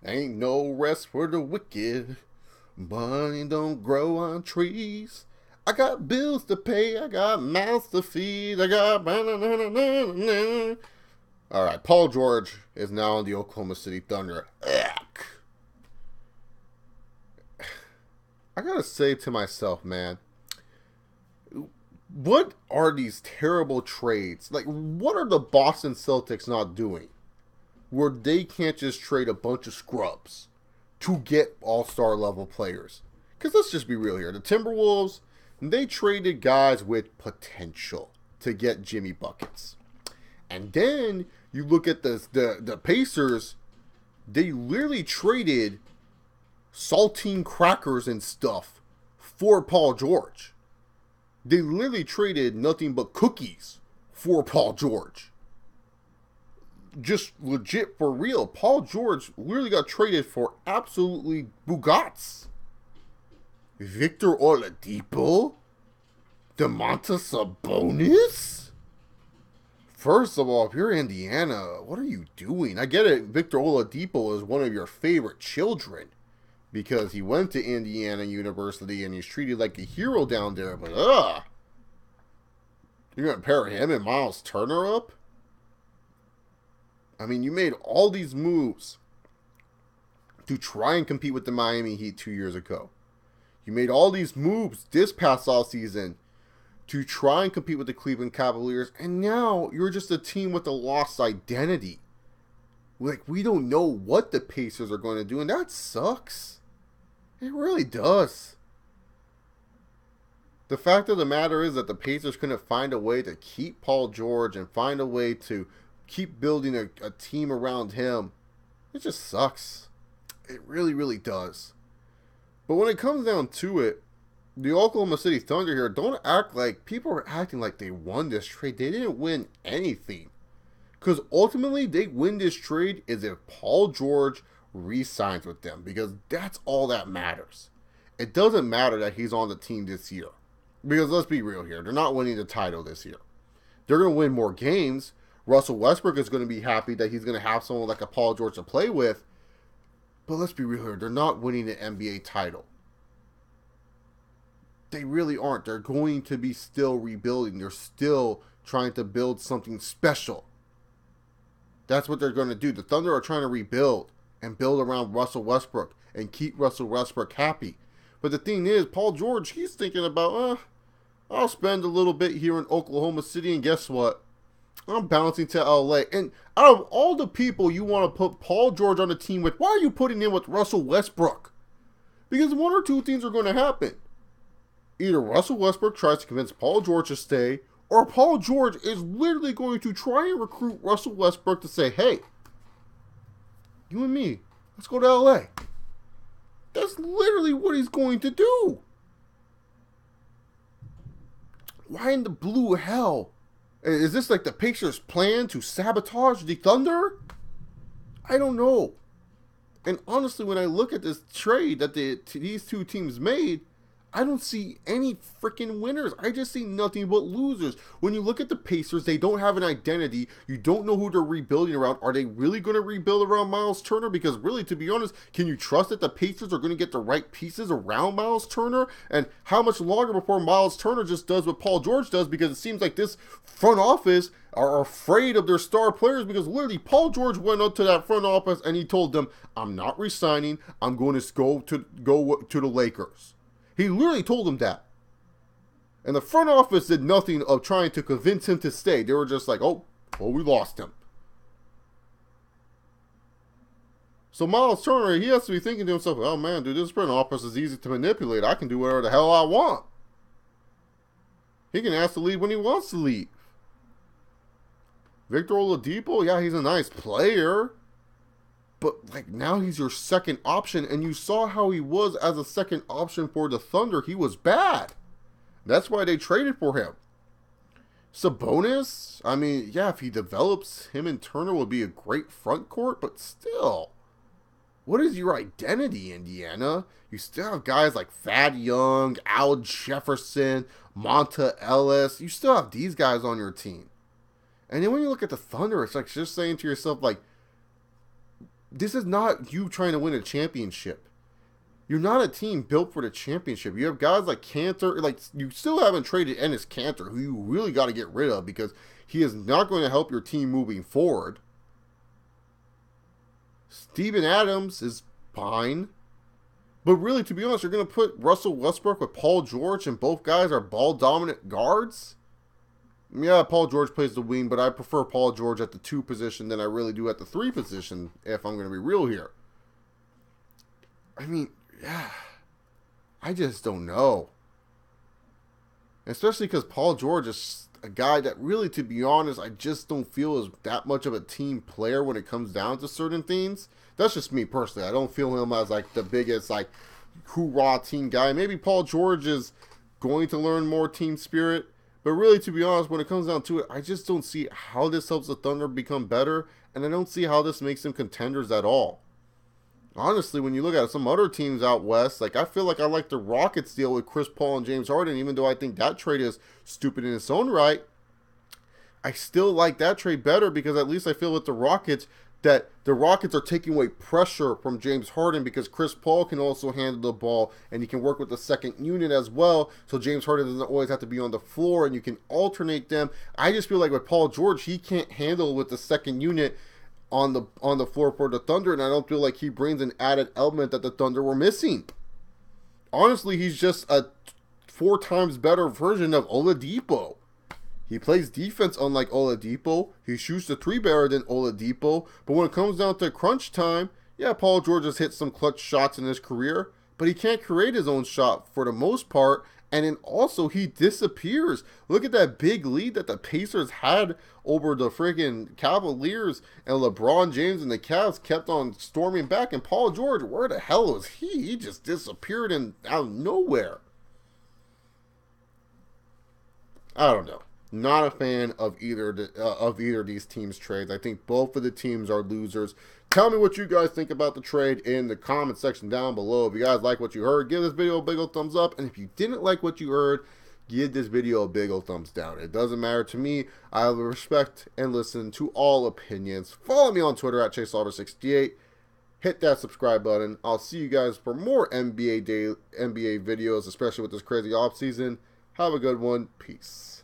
Ain't no rest for the wicked. Money don't grow on trees. I got bills to pay. I got mouths to feed. I got. All right, Paul George is now in the Oklahoma City Thunder. Ugh. I gotta say to myself, man, what are these terrible trades? Like, what are the Boston Celtics not doing where they can't just trade a bunch of scrubs to get all-star level players? Because let's just be real here. The Timberwolves, they traded guys with potential to get Jimmy buckets. And then you look at the Pacers, they literally traded saltine crackers and stuff for Paul George. They literally traded nothing but cookies for Paul George. Just legit for real. Paul George literally got traded for absolutely Bugats. Victor Oladipo? Domantas Sabonis? First of all, if you're Indiana, what are you doing? I get it, Victor Oladipo is one of your favorite children because he went to Indiana University and he's treated like a hero down there, but you're going to pair him and Myles Turner up? I mean, you made all these moves to try and compete with the Miami Heat 2 years ago. You made all these moves this past offseason to try and compete with the Cleveland Cavaliers, and now you're just a team with a lost identity. Like, we don't know what the Pacers are going to do, and that sucks. It really does. The fact of the matter is that the Pacers couldn't find a way to keep Paul George and find a way to keep building a team around him. It just sucks. It really, really does. But when it comes down to it, the Oklahoma City Thunder here, don't act like, people are acting like they won this trade. They didn't win anything. Because ultimately, they win this trade is if Paul George re-signs with them. Because that's all that matters. It doesn't matter that he's on the team this year. Because let's be real here, they're not winning the title this year. They're going to win more games. Russell Westbrook is going to be happy that he's going to have someone like a Paul George to play with. But let's be real here, they're not winning the NBA title. They really aren't. They're going to be still rebuilding. They're still trying to build something special. That's what they're going to do. The Thunder are trying to rebuild and build around Russell Westbrook and keep Russell Westbrook happy. But the thing is, Paul George, he's thinking about, I'll spend a little bit here in Oklahoma City, and guess what? I'm bouncing to LA. And out of all the people you want to put Paul George on the team with, why are you putting him with Russell Westbrook? Because one or two things are going to happen. Either Russell Westbrook tries to convince Paul George to stay, or Paul George is literally going to try and recruit Russell Westbrook to say, hey, you and me, let's go to LA. That's literally what he's going to do. Why in the blue hell? Is this like the Pacers' plan to sabotage the Thunder? I don't know. And honestly, when I look at this trade that these two teams made, I don't see any freaking winners. I just see nothing but losers. When you look at the Pacers, they don't have an identity. You don't know who they're rebuilding around. Are they really going to rebuild around Myles Turner? Because really, to be honest, can you trust that the Pacers are going to get the right pieces around Myles Turner? And how much longer before Myles Turner just does what Paul George does? Because it seems like this front office are afraid of their star players, because literally Paul George went up to that front office and he told them, I'm not resigning. I'm going to go to the Lakers. He literally told him that. And the front office did nothing of trying to convince him to stay. They were just like, oh, well, we lost him. So Myles Turner, he has to be thinking to himself, oh man, dude, this front office is easy to manipulate. I can do whatever the hell I want. He can ask to leave when he wants to leave. Victor Oladipo, yeah, he's a nice player. But, like, now he's your second option, and you saw how he was as a second option for the Thunder. He was bad. That's why they traded for him. Sabonis, I mean, yeah, if he develops, him and Turner would be a great front court, but still, what is your identity, Indiana? You still have guys like Thad Young, Al Jefferson, Monta Ellis. You still have these guys on your team. And then when you look at the Thunder, it's like just saying to yourself, like, this is not you trying to win a championship. You're not a team built for the championship. You have guys like Cantor, like you still haven't traded Enes Cantor, who you really got to get rid of because he is not going to help your team moving forward. Steven Adams is fine. But really, to be honest, you're going to put Russell Westbrook with Paul George, and both guys are ball-dominant guards? Yeah, Paul George plays the wing, but I prefer Paul George at the 2 position than I really do at the 3 position, if I'm going to be real here. I mean, yeah, I just don't know. Especially because Paul George is a guy that really, to be honest, I just don't feel is that much of a team player when it comes down to certain things. That's just me personally. I don't feel him as like the biggest like hoorah team guy. Maybe Paul George is going to learn more team spirit. But really, to be honest, when it comes down to it, I just don't see how this helps the Thunder become better. And I don't see how this makes them contenders at all. Honestly, when you look at some other teams out west, like I feel like I like the Rockets deal with Chris Paul and James Harden, even though I think that trade is stupid in its own right. I still like that trade better because at least I feel with the Rockets that the Rockets are taking away pressure from James Harden because Chris Paul can also handle the ball and he can work with the second unit as well. So James Harden doesn't always have to be on the floor and you can alternate them. I just feel like with Paul George, he can't handle with the second unit on the floor for the Thunder, and I don't feel like he brings an added element that the Thunder were missing. Honestly, he's just a 4 times better version of Oladipo. He plays defense unlike Oladipo. He shoots the 3 better than Oladipo. But when it comes down to crunch time, yeah, Paul George has hit some clutch shots in his career, but he can't create his own shot for the most part. And then also he disappears. Look at that big lead that the Pacers had over the friggin' Cavaliers, and LeBron James and the Cavs kept on storming back. And Paul George, where the hell was he? He just disappeared out of nowhere. I don't know. Not a fan of either of these teams' trades. I think both of the teams are losers. Tell me what you guys think about the trade in the comment section down below. If you guys like what you heard, give this video a big old thumbs up. And if you didn't like what you heard, give this video a big old thumbs down. It doesn't matter to me. I respect and listen to all opinions. Follow me on Twitter at ChaseSauter68. Hit that subscribe button. I'll see you guys for more NBA videos, especially with this crazy offseason. Have a good one. Peace.